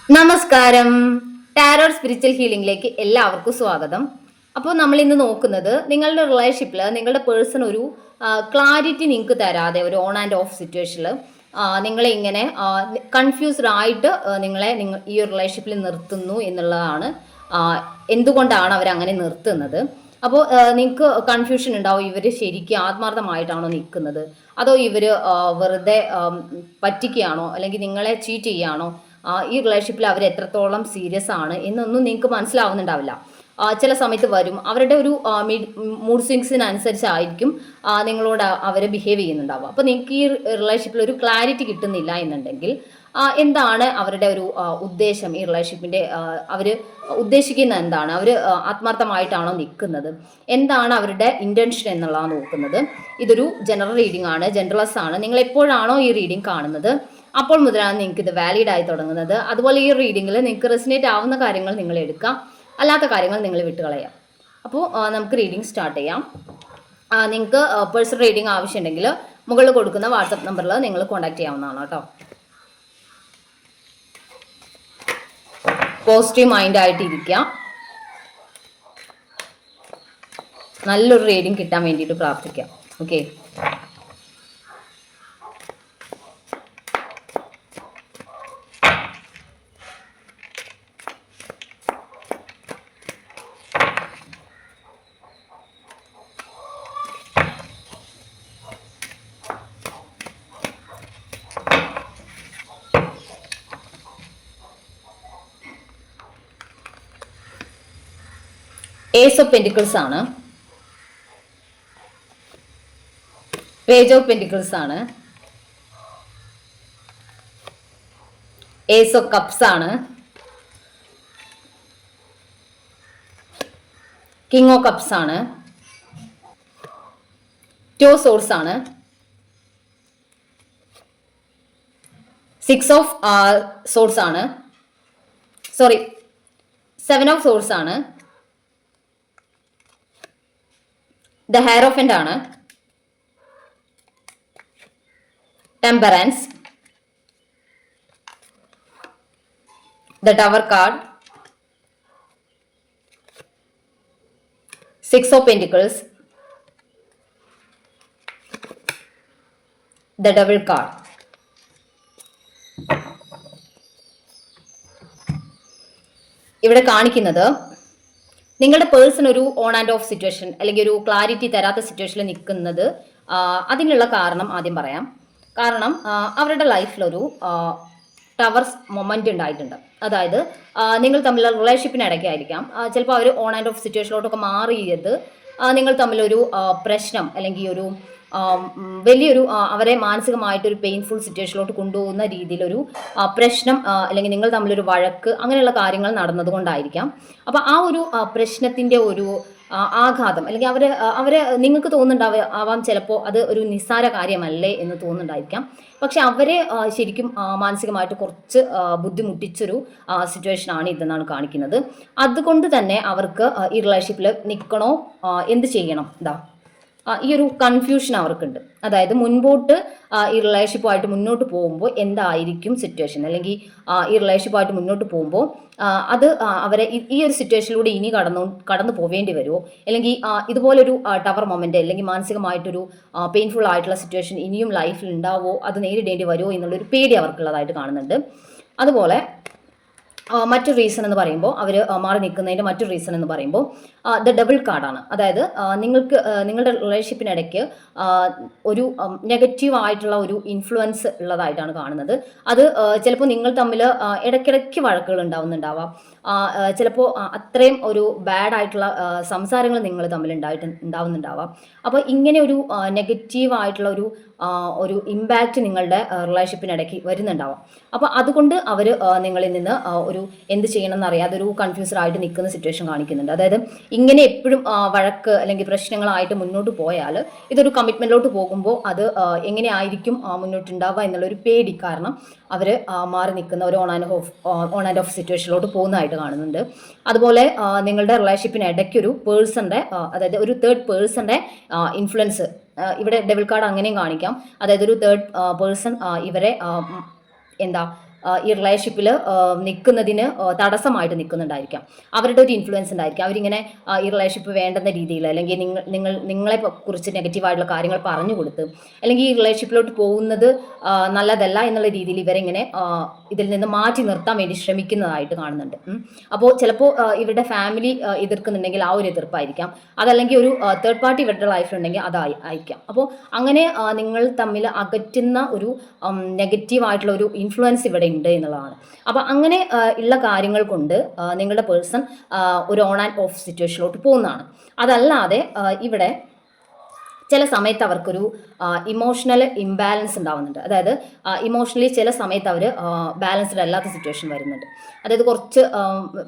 നമസ്കാരം. Tarot spiritual ഹീലിംഗിലേക്ക് എല്ലാവർക്കും സ്വാഗതം. അപ്പോൾ നമ്മൾ ഇന്ന് നോക്കുന്നത് നിങ്ങളുടെ റിലേഷൻഷിപ്പിൽ നിങ്ങളുടെ പേഴ്സൺ ഒരു ക്ലാരിറ്റി നിങ്ങൾക്ക് തരാതെ ഒരു ഓൺ ആൻഡ് ഓഫ് സിറ്റുവേഷനിൽ നിങ്ങളെ ഇങ്ങനെ കൺഫ്യൂസ്ഡ് ആയിട്ട് നിങ്ങൾ ഈ ഒരു റിലേഷൻഷിപ്പിൽ നിർത്തുന്നു എന്നുള്ളതാണ്. എന്തുകൊണ്ടാണ് അവരങ്ങനെ നിർത്തുന്നത്? അപ്പോൾ നിങ്ങൾക്ക് കൺഫ്യൂഷൻ ഉണ്ടാവും, ഇവർ ശരിക്കും ആത്മാർത്ഥമായിട്ടാണോ നിൽക്കുന്നത്, അതോ ഇവർ വെറുതെ പറ്റിക്കുകയാണോ, അല്ലെങ്കിൽ നിങ്ങളെ ചീറ്റ് ചെയ്യുകയാണോ, ഈ റിലേഷൻഷിപ്പിൽ അവർ എത്രത്തോളം സീരിയസ് ആണ് എന്നൊന്നും നിങ്ങൾക്ക് മനസ്സിലാവുന്നുണ്ടാവില്ല. ചില സമയത്ത് വരും, അവരുടെ ഒരു മൂഡ് സ്വിങ്സിനനുസരിച്ചായിരിക്കും നിങ്ങളോട് അവർ ബിഹേവ് ചെയ്യുന്നുണ്ടാവുക. അപ്പോൾ നിങ്ങൾക്ക് ഈ റിലേഷൻഷിപ്പിൽ ഒരു ക്ലാരിറ്റി കിട്ടുന്നില്ല എന്നുണ്ടെങ്കിൽ എന്താണ് അവരുടെ ഒരു ഉദ്ദേശം, ഈ റിലേഷൻഷിപ്പിൻ്റെ അവർ ഉദ്ദേശിക്കുന്ന എന്താണ്, അവർ ആത്മാർത്ഥമായിട്ടാണോ നിൽക്കുന്നത്, എന്താണ് അവരുടെ ഇൻറ്റൻഷൻ എന്നുള്ളതാണ് നോക്കുന്നത്. ഇതൊരു ജനറൽ റീഡിംഗ് ആണ്, ജനറലസ് ആണ്. നിങ്ങൾ എപ്പോഴാണോ ഈ റീഡിംഗ് കാണുന്നത് അപ്പോൾ മുതലാണ് നിങ്ങൾക്ക് ഇത് വാലിഡ് ആയി തുടങ്ങുന്നത്. അതുപോലെ ഈ റീഡിങ്ങിൽ നിങ്ങൾക്ക് റെസിനേറ്റ് ആവുന്ന കാര്യങ്ങൾ നിങ്ങൾ എടുക്കാം, അല്ലാത്ത കാര്യങ്ങൾ നിങ്ങൾ വിട്ടുകളയാം. അപ്പോൾ നമുക്ക് റീഡിംഗ് സ്റ്റാർട്ട് ചെയ്യാം. നിങ്ങൾക്ക് പേഴ്സണൽ റീഡിംഗ് ആവശ്യമുണ്ടെങ്കിൽ മുകളിൽ കൊടുക്കുന്ന വാട്സപ്പ് നമ്പറിൽ നിങ്ങൾ കോൺടാക്ട് ചെയ്യാവുന്നതാണ് കേട്ടോ. പോസിറ്റീവ് മൈൻഡ് ആയിട്ട് ഇരിക്കുക. നല്ലൊരു റീഡിംഗ് കിട്ടാൻ വേണ്ടിയിട്ട് പ്രാർത്ഥിക്കാം. ഓക്കെ, ഏസ് ഓഫ് പെന്റിക്കിൾസ് ആണ്, പേജ് ഓഫ് പെന്റിക്കിൾസ് ആണ്, ഏസ് ഓഫ് കപ്സ് ആണ്, കിങ് ഓഫ് കപ്സ് ആണ്, ടു സോഴ്സ് ആണ്, സിക്സ് ഓഫ് സോഴ്സ് ആണ്, സോറി സെവൻ ഓഫ് സോഴ്സ് ആണ്, ദ ഹെയറോഫന്റ് ആണ്, temperance, the tower card, six of pentacles, the double card. ഇവിടെ കാണിക്കുന്നത് നിങ്ങളുടെ പേഴ്സൺ ഒരു ഓൺ ആൻഡ് ഓഫ് സിറ്റുവേഷൻ അല്ലെങ്കിൽ ഒരു ക്ലാരിറ്റി തരാത്ത സിറ്റുവേഷനിൽ നിൽക്കുന്നത്. അതിനുള്ള കാരണം ആദ്യം പറയാം. കാരണം അവരുടെ ലൈഫിലൊരു ടവർസ് മൊമെൻ്റ് ഉണ്ടായിട്ടുണ്ട്. അതായത് നിങ്ങൾ തമ്മിലുള്ള റിലേഷൻഷിപ്പിനിടയ്ക്കായിരിക്കാം ചിലപ്പോൾ അവർ ഓൺ ആൻഡ് ഓഫ് സിറ്റുവേഷനിലോട്ടൊക്കെ മാറിയത് നിങ്ങൾ തമ്മിലൊരു പ്രശ്നം അല്ലെങ്കിൽ ഒരു വലിയൊരു അവരെ മാനസികമായിട്ടൊരു പെയിൻഫുൾ സിറ്റുവേഷനിലോട്ട് കൊണ്ടുപോകുന്ന രീതിയിലൊരു പ്രശ്നം അല്ലെങ്കിൽ നിങ്ങൾ തമ്മിലൊരു വഴക്ക് അങ്ങനെയുള്ള കാര്യങ്ങൾ നടന്നതുകൊണ്ടായിരിക്കാം. അപ്പോൾ ആ ഒരു പ്രശ്നത്തിൻ്റെ ഒരു ആഘാതം അല്ലെങ്കിൽ അവരെ നിങ്ങൾക്ക് തോന്നുന്നുണ്ടാവാം ചിലപ്പോൾ അത് ഒരു നിസ്സാര കാര്യമല്ലേ എന്ന് തോന്നുന്നുണ്ടായിരിക്കാം. പക്ഷെ അവരെ ശരിക്കും മാനസികമായിട്ട് കുറച്ച് ബുദ്ധിമുട്ടിച്ചൊരു സിറ്റുവേഷനാണ് ഇതെന്നാണ് കാണിക്കുന്നത്. അതുകൊണ്ട് തന്നെ അവർക്ക് ഈ റിലേഷൻഷിപ്പിൽ നിൽക്കണോ എന്ത് ചെയ്യണം ഈ ഒരു കൺഫ്യൂഷൻ അവർക്കുണ്ട്. അതായത് മുൻപോട്ട് ഈ റിലേഷൻഷിപ്പുമായിട്ട് മുന്നോട്ട് പോകുമ്പോൾ എന്തായിരിക്കും സിറ്റുവേഷൻ, അല്ലെങ്കിൽ ഈ റിലേഷൻഷിപ്പുമായിട്ട് മുന്നോട്ട് പോകുമ്പോൾ അത് അവരെ ഈ ഒരു സിറ്റുവേഷനിലൂടെ ഇനി കടന്നു പോവേണ്ടി വരുമോ, അല്ലെങ്കിൽ ഇതുപോലൊരു ടവർ മൊമെൻ്റ് അല്ലെങ്കിൽ മാനസികമായിട്ടൊരു പെയിൻഫുൾ ആയിട്ടുള്ള സിറ്റുവേഷൻ ഇനിയും ലൈഫിൽ ഉണ്ടാവുമോ, അത് നേരിടേണ്ടി വരുമോ എന്നുള്ളൊരു പേടി അവർക്കുള്ളതായിട്ട് കാണുന്നുണ്ട്. അതുപോലെ മറ്റൊരു റീസൺ എന്ന് പറയുമ്പോൾ അവർ മാറി നിൽക്കുന്നതിൻ്റെ മറ്റൊരു റീസൺ എന്ന് പറയുമ്പോൾ ദ ഡബിൾ കാർഡാണ്. അതായത് നിങ്ങളുടെ റിലേഷൻഷിപ്പിനിടയ്ക്ക് ഒരു നെഗറ്റീവ് ആയിട്ടുള്ള ഒരു ഇൻഫ്ലുവൻസ് ഉള്ളതായിട്ടാണ് കാണുന്നത്. അത് ചിലപ്പോൾ നിങ്ങൾ തമ്മിൽ ഇടയ്ക്കിടയ്ക്ക് വഴക്കുകൾ ഉണ്ടാവുന്നുണ്ടാവാം. ചിലപ്പോൾ അത്രയും ഒരു ബാഡ് ആയിട്ടുള്ള സംസാരങ്ങൾ നിങ്ങൾ തമ്മിൽ ഉണ്ടാവുന്നുണ്ടാവാം. അപ്പോൾ ഇങ്ങനെ ഒരു നെഗറ്റീവ് ആയിട്ടുള്ള ഒരു ഇമ്പാക്റ്റ് നിങ്ങളുടെ റിലേഷൻഷിപ്പിനിടയ്ക്ക് വരുന്നുണ്ടാവാം. അപ്പോൾ അതുകൊണ്ട് അവർ നിങ്ങളിൽ നിന്ന് ഒരു എന്ത് ചെയ്യണം എന്നറിയാതെ ഒരു കൺഫ്യൂസ്ഡ് ആയിട്ട് നിൽക്കുന്ന സിറ്റുവേഷൻ കാണിക്കുന്നുണ്ട്. അതായത് ഇങ്ങനെ എപ്പോഴും വഴക്ക് അല്ലെങ്കിൽ പ്രശ്നങ്ങളായിട്ട് മുന്നോട്ട് പോയാൽ ഇതൊരു കമ്മിറ്റ്മെൻറ്റിലോട്ട് പോകുമ്പോൾ അത് എങ്ങനെയായിരിക്കും മുന്നോട്ടുണ്ടാവുക എന്നുള്ളൊരു പേടി കാരണം അവർ മാറി നിൽക്കുന്ന ഒരു ഓൺ ആൻഡ് ഓഫ് സിറ്റുവേഷനിലോട്ട് പോകുന്നതായിട്ട് കാണുന്നുണ്ട്. അതുപോലെ നിങ്ങളുടെ റിലേഷൻഷിപ്പിനിടയ്ക്കൊരു പേഴ്സൻ്റെ അതായത് ഒരു തേർഡ് പേഴ്സൻ്റെ ഇൻഫ്ലുവൻസ് ഇവിടെ ഡെവിൾ കാർഡ് അങ്ങനെയും കാണിക്കാം. അതായത് ഒരു തേർഡ് പേഴ്സൺ ഇവരെ ഈ റിലേഷൻഷിപ്പിൽ നിൽക്കുന്നതിന് തടസ്സമായിട്ട് നിൽക്കുന്നുണ്ടായിരിക്കാം. അവരുടെ ഒരു ഇൻഫ്ലുവൻസ് ഉണ്ടായിരിക്കും. അവരിങ്ങനെ ഈ റിലേഷൻഷിപ്പ് വേണ്ടുന്ന രീതിയിൽ, അല്ലെങ്കിൽ നിങ്ങളെ കുറിച്ച് നെഗറ്റീവായിട്ടുള്ള കാര്യങ്ങൾ പറഞ്ഞു കൊടുത്ത്, അല്ലെങ്കിൽ ഈ റിലേഷൻഷിപ്പിലോട്ട് പോകുന്നത് നല്ലതല്ല എന്നുള്ള രീതിയിൽ ഇവരെങ്ങനെ ഇതിൽ നിന്ന് മാറ്റി നിർത്താൻ വേണ്ടി ശ്രമിക്കുന്നതായിട്ട് കാണുന്നുണ്ട്. അപ്പോൾ ചിലപ്പോൾ ഇവരുടെ ഫാമിലി എതിർക്കുന്നുണ്ടെങ്കിൽ ആ ഒരു എതിർപ്പായിരിക്കാം. അതല്ലെങ്കിൽ ഒരു തേർഡ് പാർട്ടി ഇവരുടെ ലൈഫിലുണ്ടെങ്കിൽ അതായിരിക്കാം. അപ്പോൾ അങ്ങനെ നിങ്ങൾ തമ്മിൽ അകറ്റുന്ന ഒരു നെഗറ്റീവായിട്ടുള്ള ഒരു ഇൻഫ്ലുവൻസ് ഇവിടെ ഉണ്ട് എന്നുള്ളതാണ്. അപ്പോൾ അങ്ങനെ ഉള്ള കാര്യങ്ങൾ കൊണ്ട് നിങ്ങളുടെ പേഴ്സൺ ഒരു ഓൺ ആൻഡ് ഓഫ് സിറ്റുവേഷനിലോട്ട് പോകുന്നതാണ്. അതല്ലാതെ ഇവിടെ ചില സമയത്ത് അവർക്കൊരു ഇമോഷണൽ ഇംബാലൻസ് ഉണ്ടാവുന്നുണ്ട്. അതായത് ഇമോഷണലി ചില സമയത്ത് അവർ ബാലൻസ്ഡ് അല്ലാത്ത സിറ്റുവേഷൻ വരുന്നുണ്ട്. അതായത് കുറച്ച്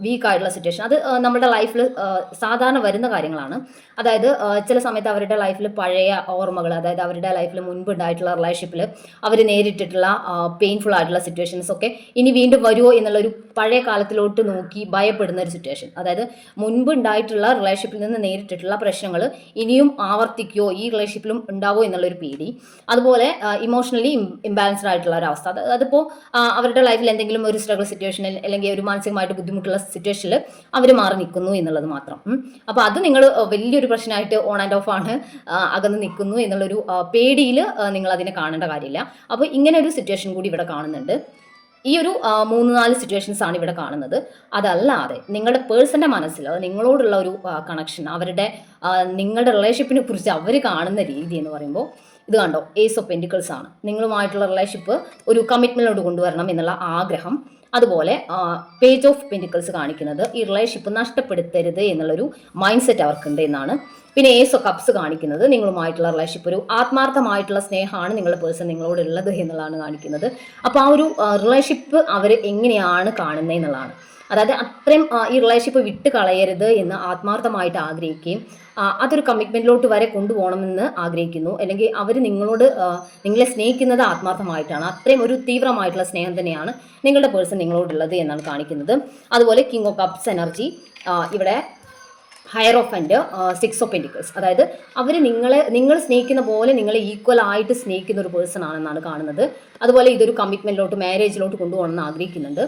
വീക്കായിട്ടുള്ള സിറ്റുവേഷൻ. അത് നമ്മുടെ ലൈഫിൽ സാധാരണ വരുന്ന കാര്യങ്ങളാണ്. അതായത് ചില സമയത്ത് അവരുടെ ലൈഫിൽ പഴയ ഓർമ്മകൾ, അതായത് അവരുടെ ലൈഫിൽ മുൻപ് ഉണ്ടായിട്ടുള്ള റിലേഷൻഷിപ്പിൽ അവർ നേരിട്ടിട്ടുള്ള പെയിൻഫുൾ ആയിട്ടുള്ള സിറ്റുവേഷൻസ് ഒക്കെ ഇനി വീണ്ടും വരുമോ എന്നുള്ളൊരു പഴയ കാലത്തിലോട്ട് നോക്കി ഭയപ്പെടുന്ന ഒരു സിറ്റുവേഷൻ. അതായത് മുൻപ് ഉണ്ടായിട്ടുള്ള റിലേഷൻഷിപ്പിൽ നിന്ന് നേരിട്ടിട്ടുള്ള പ്രശ്നങ്ങൾ ഇനിയും ആവർത്തിക്കുകയോ ഈ റിലേഷൻഷിപ്പിലും ഉണ്ടാവോ എന്നുള്ളൊരു പേടി. അതുപോലെ ഇമോഷണലി ഇംബാലൻസ്ഡ് ആയിട്ടുള്ള ഒരു അവസ്ഥ. അതിപ്പോൾ അവരുടെ ലൈഫിൽ എന്തെങ്കിലും ഒരു സ്ട്രഗിൾ സിറ്റുവേഷനിൽ അല്ലെങ്കിൽ ഒരു മാനസികമായിട്ട് ബുദ്ധിമുട്ടുള്ള സിറ്റുവേഷനിൽ അവർ മാറി നിൽക്കുന്നു എന്നുള്ളത് മാത്രം. അപ്പോൾ അത് നിങ്ങൾ വലിയൊരു പ്രശ്നമായിട്ട് ഓൺ ആൻഡ് ഓഫ് ആണ്, അകന്ന് നിൽക്കുന്നു എന്നുള്ളൊരു പേടിയിൽ നിങ്ങൾ അതിനെ കാണേണ്ട കാര്യമില്ല. അപ്പോൾ ഇങ്ങനെ ഒരു സിറ്റുവേഷൻ കൂടി ഇവിടെ കാണുന്നുണ്ട്. ഈ ഒരു 3-4 സിറ്റുവേഷൻസ് ആണ് ഇവിടെ കാണുന്നത്. അതല്ലാതെ നിങ്ങളുടെ പേഴ്സൻ്റെ മനസ്സിൽ നിങ്ങളോടുള്ള ഒരു കണക്ഷൻ, നിങ്ങളുടെ റിലേഷൻഷിപ്പിനെ കുറിച്ച് അവർ കാണുന്ന രീതി എന്ന് പറയുമ്പോൾ ഇത് കണ്ടോ, ഏസ് ഓഫ് പെൻറ്റിക്കിൾസ് ആണ്. നിങ്ങളുമായിട്ടുള്ള റിലേഷൻഷിപ്പ് ഒരു കമ്മിറ്റ്മെൻറ്റിലോട്ട് കൊണ്ടുവരണം എന്നുള്ള ആഗ്രഹം. അതുപോലെ പേജ് ഓഫ് പെൻറ്റിക്കിൾസ് കാണിക്കുന്നത് ഈ റിലേഷൻഷിപ്പ് നഷ്ടപ്പെടുത്തരുത് എന്നുള്ളൊരു മൈൻഡ് സെറ്റ് അവർക്കുണ്ട് എന്നാണ്. പിന്നെ ഏസ് ഓഫ് കപ്സ് കാണിക്കുന്നത് നിങ്ങളുമായിട്ടുള്ള റിലേഷൻഷിപ്പ് ഒരു ആത്മാർത്ഥമായിട്ടുള്ള സ്നേഹമാണ് നിങ്ങളുടെ പേഴ്സൺ നിങ്ങളോടുള്ളത് എന്നുള്ളതാണ് കാണിക്കുന്നത്. അപ്പോൾ ആ ഒരു റിലേഷൻഷിപ്പ് അവർ എങ്ങനെയാണ് കാണുന്നത് എന്നുള്ളതാണ്. അതായത് അത്രയും ഈ റിലേഷൻഷിപ്പ് വിട്ട് കളയരുത് എന്ന് ആത്മാർത്ഥമായിട്ട് ആഗ്രഹിക്കുകയും അതൊരു കമ്മിറ്റ്മെൻറ്റിലോട്ട് വരെ കൊണ്ടുപോകണമെന്ന് ആഗ്രഹിക്കുന്നു. അല്ലെങ്കിൽ അവർ നിങ്ങളെ സ്നേഹിക്കുന്നത് ആത്മാർത്ഥമായിട്ടാണ്. അത്രയും ഒരു തീവ്രമായിട്ടുള്ള സ്നേഹം തന്നെയാണ് നിങ്ങളുടെ പേഴ്സൺ നിങ്ങളോടുള്ളത് എന്നാണ് കാണിക്കുന്നത്. അതുപോലെ കിങ് ഓഫ് കപ്സ് എനർജി ഇവിടെ higher of and 6 of pentacles. അതായത് അവർ നിങ്ങൾ സ്നേഹിക്കുന്ന പോലെ നിങ്ങളെ ഈക്വൽ ആയിട്ട് സ്നേഹിക്കുന്ന ഒരു പേഴ്സൺ ആണെന്നാണ് കാണുന്നത്. അതുപോലെ ഇതൊരു കമ്മിറ്റ്മെൻറ്റിലോട്ട് മാരേജിലോട്ട് കൊണ്ടുപോകണമെന്ന് ആഗ്രഹിക്കുന്നുണ്ട്.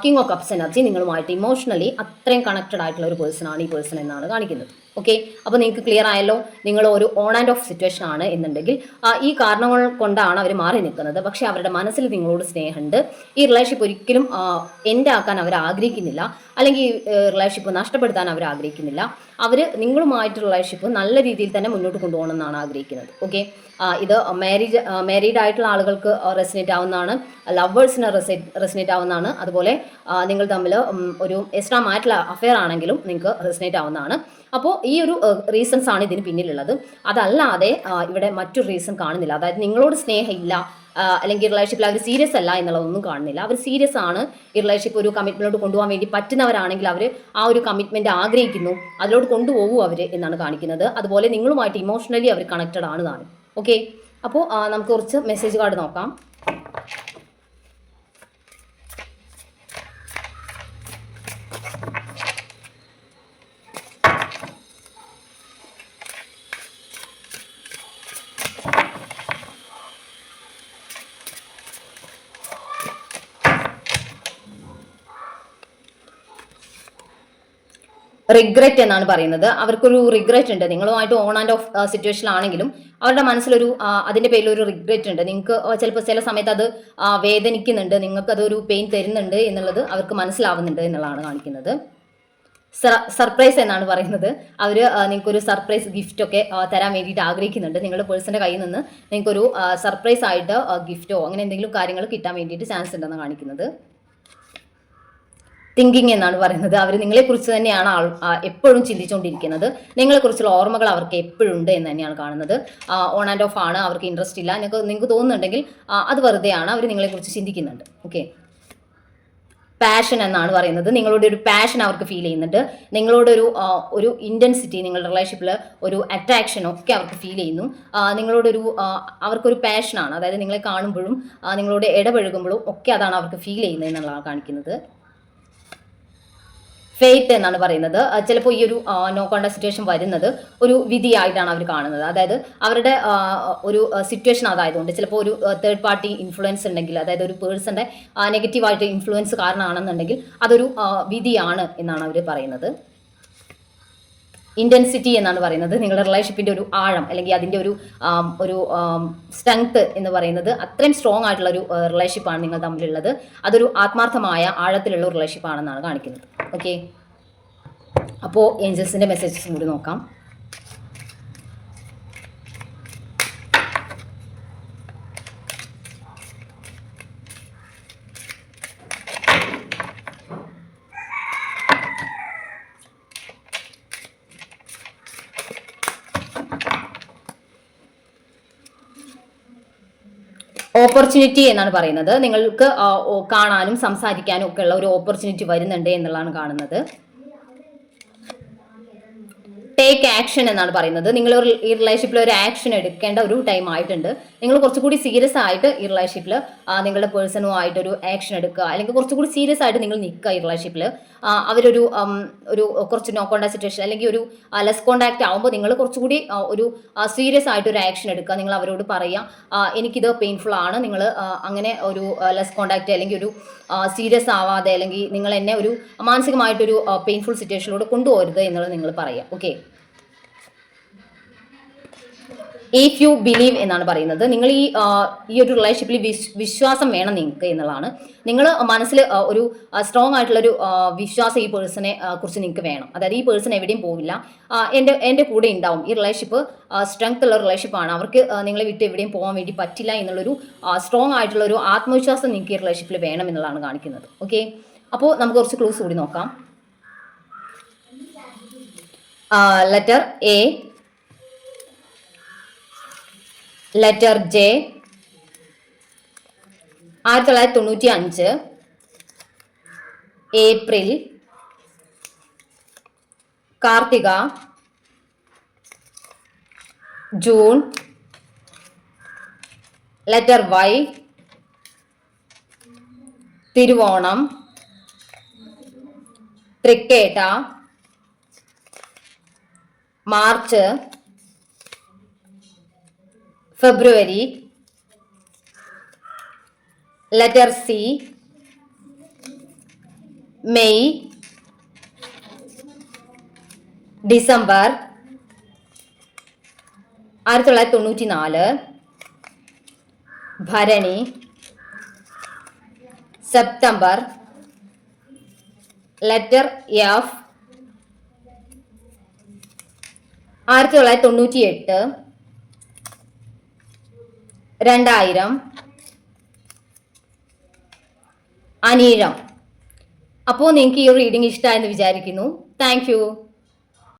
കിങ് ഓഫ് കപ്സ് എനർജി നിങ്ങളുമായിട്ട് ഇമോഷണലി അത്രയും കണക്റ്റഡ് ആയിട്ടുള്ള ഒരു പേഴ്സൺ ആണ് ഈ പേഴ്സൺ എന്നാണ് കാണിക്കുന്നത്. ഓക്കെ, അപ്പോൾ നിങ്ങൾക്ക് ക്ലിയർ ആയല്ലോ. നിങ്ങൾ ഒരു ഓൺ ആൻഡ് ഓഫ് സിറ്റുവേഷൻ ആണ് എന്നുണ്ടെങ്കിൽ ഈ കാരണങ്ങൾ കൊണ്ടാണ് അവർ മാറി നിൽക്കുന്നത്. പക്ഷേ അവരുടെ മനസ്സിൽ നിങ്ങളോട് സ്നേഹമുണ്ട്. ഈ റിലേഷൻഷിപ്പ് ഒരിക്കലും എൻഡ് ആക്കാൻ അവർ ആഗ്രഹിക്കുന്നില്ല, അല്ലെങ്കിൽ റിലേഷൻഷിപ്പ് നഷ്ടപ്പെടുത്താൻ അവർ ആഗ്രഹിക്കുന്നില്ല. അവർ നിങ്ങളുമായിട്ട് റിലേഷൻഷിപ്പ് നല്ല രീതിയിൽ തന്നെ മുന്നോട്ട് കൊണ്ടുപോകണമെന്നാണ് ആഗ്രഹിക്കുന്നത്. ഓക്കെ, ഇത് മാരീഡ് ആയിട്ടുള്ള ആളുകൾക്ക് റെസിനേറ്റ് ആവുന്നതാണ്, ലവേഴ്സിന് റെസിനേറ്റ് ആവുന്നതാണ്. അതുപോലെ നിങ്ങൾ തമ്മിൽ ഒരു എക്സ്ട്രാ മാരിറ്റൽ അഫെയർ ആണെങ്കിലും നിങ്ങൾക്ക് റെസിനേറ്റ് ആവുന്നതാണ്. അപ്പോൾ ഈ ഒരു റീസൺസ് ആണ് ഇതിന് പിന്നിലുള്ളത്. അതല്ലാതെ ഇവിടെ മറ്റൊരു റീസൺ കാണുന്നില്ല. അതായത് നിങ്ങളോട് സ്നേഹമില്ല, അല്ലെങ്കിൽ റിലേഷൻഷിപ്പിൽ അവർ സീരിയസ് അല്ല എന്നുള്ളതൊന്നും കാണുന്നില്ല. അവർ സീരിയസ് ആണ്. ഈ റിലേഷൻഷിപ്പ് ഒരു കമ്മിറ്റ്മെൻറ്റിലോട്ട് കൊണ്ടുപോകാൻ വേണ്ടി പറ്റുന്നവരാണെങ്കിൽ അവർ ആ ഒരു കമ്മിറ്റ്മെൻറ്റ് ആഗ്രഹിക്കുന്നു, അതിലോട്ട് കൊണ്ടുപോകും അവർ എന്നാണ് കാണിക്കുന്നത്. അതുപോലെ നിങ്ങളുമായിട്ട് ഇമോഷണലി അവർ കണക്റ്റഡ് ആണ് താനും. ഓക്കെ, അപ്പോൾ നമുക്ക് കുറച്ച് മെസ്സേജ് കാർഡ് നോക്കാം. റിഗ്രറ്റ് എന്നാണ് പറയുന്നത്. അവർക്കൊരു റിഗ്രറ്റ് ഉണ്ട്. നിങ്ങളുമായിട്ട് ഓൺ ആൻഡ് ഓഫ് സിറ്റുവേഷൻ ആണെങ്കിലും അവരുടെ മനസ്സിലൊരു അതിൻ്റെ പേരിൽ ഒരു റിഗ്രറ്റ് ഉണ്ട്. നിങ്ങൾക്ക് ചിലപ്പോൾ ചില സമയത്ത് അത് വേദനിക്കുന്നുണ്ട്, നിങ്ങൾക്ക് അതൊരു പെയിൻ തരുന്നുണ്ട് എന്നുള്ളത് അവർക്ക് മനസ്സിലാവുന്നുണ്ട് എന്നുള്ളതാണ് കാണിക്കുന്നത്. സർപ്രൈസ് എന്നാണ് പറയുന്നത്. അവർ നിങ്ങൾക്കൊരു സർപ്രൈസ് ഗിഫ്റ്റ് ഒക്കെ തരാൻ വേണ്ടിയിട്ട് ആഗ്രഹിക്കുന്നുണ്ട്. നിങ്ങളുടെ പേഴ്സൻ്റെ കയ്യിൽ നിന്ന് നിങ്ങൾക്കൊരു സർപ്രൈസ് ആയിട്ട് ഗിഫ്റ്റോ അങ്ങനെ എന്തെങ്കിലും കാര്യങ്ങൾ കിട്ടാൻ വേണ്ടിയിട്ട് ചാൻസ് ഉണ്ടെന്ന് കാണിക്കുന്നത്. തിങ്കിങ് എന്നാണ് പറയുന്നത്. അവർ നിങ്ങളെക്കുറിച്ച് തന്നെയാണ് എപ്പോഴും ചിന്തിച്ചുകൊണ്ടിരിക്കുന്നത്. നിങ്ങളെക്കുറിച്ചുള്ള ഓർമ്മകൾ അവർക്ക് എപ്പോഴും ഉണ്ട് എന്ന് തന്നെയാണ് കാണുന്നത്. ഓൺ ആൻഡ് ഓഫ് ആണ്, അവർക്ക് ഇൻട്രസ്റ്റ് ഇല്ല. നിങ്ങൾക്ക് തോന്നുന്നുണ്ടെങ്കിൽ അത് വെറുതെയാണ്, അവർ നിങ്ങളെക്കുറിച്ച് ചിന്തിക്കുന്നുണ്ട്. ഓക്കെ, പാഷൻ എന്നാണ് പറയുന്നത്. നിങ്ങളുടെ ഒരു പാഷൻ അവർക്ക് ഫീൽ ചെയ്യുന്നുണ്ട്. നിങ്ങളോട് ഒരു ഇൻറ്റൻസിറ്റി, നിങ്ങളുടെ റിലേഷൻഷിപ്പിൽ ഒരു അട്രാക്ഷൻ ഒക്കെ അവർക്ക് ഫീൽ ചെയ്യുന്നു. അവർക്കൊരു പാഷനാണ്. അതായത് നിങ്ങളെ കാണുമ്പോഴും നിങ്ങളോട് ഇടപഴകുമ്പോഴും ഒക്കെ അതാണ് അവർക്ക് ഫീൽ ചെയ്യുന്നത് എന്നുള്ളതാണ് കാണിക്കുന്നത്. ഫെയ്ത്ത് എന്നാണ് പറയുന്നത്. ചിലപ്പോൾ ഈ ഒരു നോ കോണ്ടാക്ട് സിറ്റുവേഷൻ വരുന്നത് ഒരു വിധിയായിട്ടാണ് അവർ കാണുന്നത്. അതായത് അവരുടെ ഒരു സിറ്റുവേഷൻ അതായതുകൊണ്ട് ചിലപ്പോൾ ഒരു തേർഡ് പാർട്ടി ഇൻഫ്ലുവൻസ് ഉണ്ടെങ്കിൽ, അതായത് ഒരു പേഴ്സന്റെ നെഗറ്റീവായിട്ട് ഇൻഫ്ലുവൻസ് കാരണമാണെന്നുണ്ടെങ്കിൽ അതൊരു വിധിയാണ് എന്നാണ് അവർ പറയുന്നത്. ഇന്റൻസിറ്റി എന്നാണ് പറയുന്നത് നിങ്ങളുടെ റിലേഷൻഷിപ്പിന്റെ ഒരു ആഴം അല്ലെങ്കിൽ അതിന്റെ ഒരു സ്ട്രെങ്ത് എന്ന് പറയുന്നത് അത്രയും സ്ട്രോങ് ആയിട്ടുള്ള ഒരു റിലേഷൻഷിപ്പാണ് നിങ്ങൾ തമ്മിലുള്ളത്. അതൊരു ആത്മാർത്ഥമായ ആഴത്തിലുള്ള ഒരു റിലേഷൻഷിപ്പ് ആണെന്നാണ് കാണിക്കുന്നത്. ഓക്കെ, അപ്പോൾ ഏഞ്ചൽസിന്റെ മെസ്സേജസും കൂടി നോക്കാം. ഓപ്പർച്യൂണിറ്റി എന്നാണ് പറയുന്നത്. നിങ്ങൾക്ക് കാണാനും സംസാരിക്കാനും ഒക്കെ ഉള്ള ഒരു ഓപ്പർച്യൂണിറ്റി വരുന്നുണ്ട് എന്നുള്ളതാണ് കാണുന്നത്. ടേക്ക് ആക്ഷൻ എന്നാണ് പറയുന്നത്. നിങ്ങൾ ഈ റിലേഷൻഷിപ്പിൽ ഒരു ആക്ഷൻ എടുക്കേണ്ട ഒരു ടൈം ആയിട്ടുണ്ട്. നിങ്ങൾ കുറച്ചുകൂടി സീരിയസ് ആയിട്ട് ഈ റിലേഷൻഷിപ്പിൽ നിങ്ങളുടെ പേഴ്സണുമായിട്ട് ഒരു ആക്ഷൻ എടുക്കുക, അല്ലെങ്കിൽ കുറച്ചുകൂടി സീരിയസ് ആയിട്ട് നിങ്ങൾ നിൽക്കുക ഈ റിലേഷൻഷിപ്പിൽ. അവരൊരു കുറച്ച് നോ കോണ്ടാക്ട് സിറ്റുവേഷൻ അല്ലെങ്കിൽ ഒരു ലെസ് കോണ്ടാക്ട് ആകുമ്പോൾ നിങ്ങൾ കുറച്ചുകൂടി ഒരു സീരിയസ് ആയിട്ട് ഒരു ആക്ഷൻ എടുക്കുക. നിങ്ങൾ അവരോട് പറയുക, എനിക്കിത് പെയിൻഫുൾ ആണ്, നിങ്ങൾ അങ്ങനെ ഒരു ലെസ് കോണ്ടാക്ട് അല്ലെങ്കിൽ ഒരു സീരിയസ് ആവാതെ അല്ലെങ്കിൽ നിങ്ങൾ എന്നെ ഒരു മാനസികമായിട്ടൊരു പെയിൻഫുൾ സിറ്റുവേഷനിലൂടെ കൊണ്ടുപോകരുത് എന്നുള്ളത് നിങ്ങൾ പറയുക. ഓക്കെ, ഇഫ് യു ബിലീവ് എന്നാണ് പറയുന്നത്. നിങ്ങൾ ഈ ഒരു റിലേഷൻഷിപ്പിൽ വിശ്വാസം വേണം നിങ്ങൾക്ക് എന്നുള്ളതാണ്. നിങ്ങൾ മനസ്സിൽ ഒരു സ്ട്രോങ് ആയിട്ടുള്ളൊരു വിശ്വാസം ഈ പേഴ്സണെ കുറിച്ച് നിങ്ങൾക്ക് വേണം. അതായത് ഈ പേഴ്സൺ എവിടെയും പോവില്ല, എൻ്റെ കൂടെ ഉണ്ടാവും. ഈ റിലേഷൻഷിപ്പ് സ്ട്രെങ്ത് ഉള്ള റിലേഷൻഷിപ്പാണ്. അവർക്ക് നിങ്ങളെ വിട്ട് എവിടെയും പോകാൻ വേണ്ടി പറ്റില്ല എന്നുള്ളൊരു സ്ട്രോങ് ആയിട്ടുള്ള ഒരു ആത്മവിശ്വാസം നിങ്ങൾക്ക് ഈ റിലേഷൻഷിപ്പിൽ വേണം എന്നുള്ളതാണ് കാണിക്കുന്നത്. ഓക്കെ, അപ്പോൾ നമുക്ക് കുറച്ച് ക്ലൂസ് കൂടി നോക്കാം. Letter A, letter J, 1995 April, Karthika, June, letter Y, Thiruvonam, Thrikketta, March, February, letter C, May, December 1994, Bharani, September, letter F, 1998, 2000, Anizham. അപ്പോൾ നിങ്ങൾക്ക് ഈ ഒരു റീഡിംഗ് ഇഷ്ടമായെന്ന് വിചാരിക്കുന്നു. Thank U.